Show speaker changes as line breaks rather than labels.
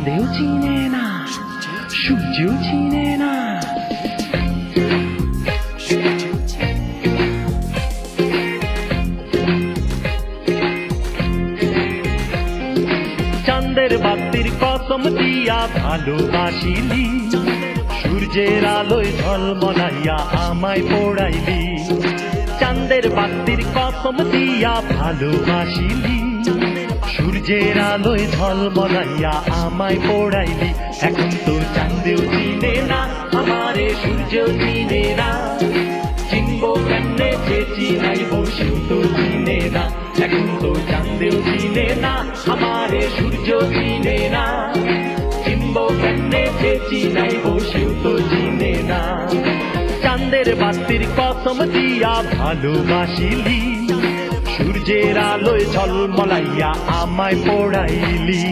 চাঁদেও চিনে না, সূর্যও চিনে না। চাঁদের বাতির কসম দিয়া ভালোবাসিলি, সূর্যের আলোয় ঝলমলাইয়া আমায় পোড়াইলি। চাঁদের বাতির কসম দিয়া ভালোবাসিলি, সূর্যের আলোয় ঝলমলাইয়া আমায় পোড়াইলি। এখন তো চাঁদেও চিনে না আমারে, সূর্যও চিনে না। চিনবো কেমনে যে চিনাইব, সেও তো চিনে না। এখন তো চাঁদেও চিনে না আমারে, সূর্যও চিনে না। চিনবো কেমনে যে চিনাইব, সেও তো চিনে না। চাঁদের বাতির কসম দিয়া ভালোবাসিলি, সূর্যের আলোয় ঝলমলাইয়া আমায় পোড়াইলি।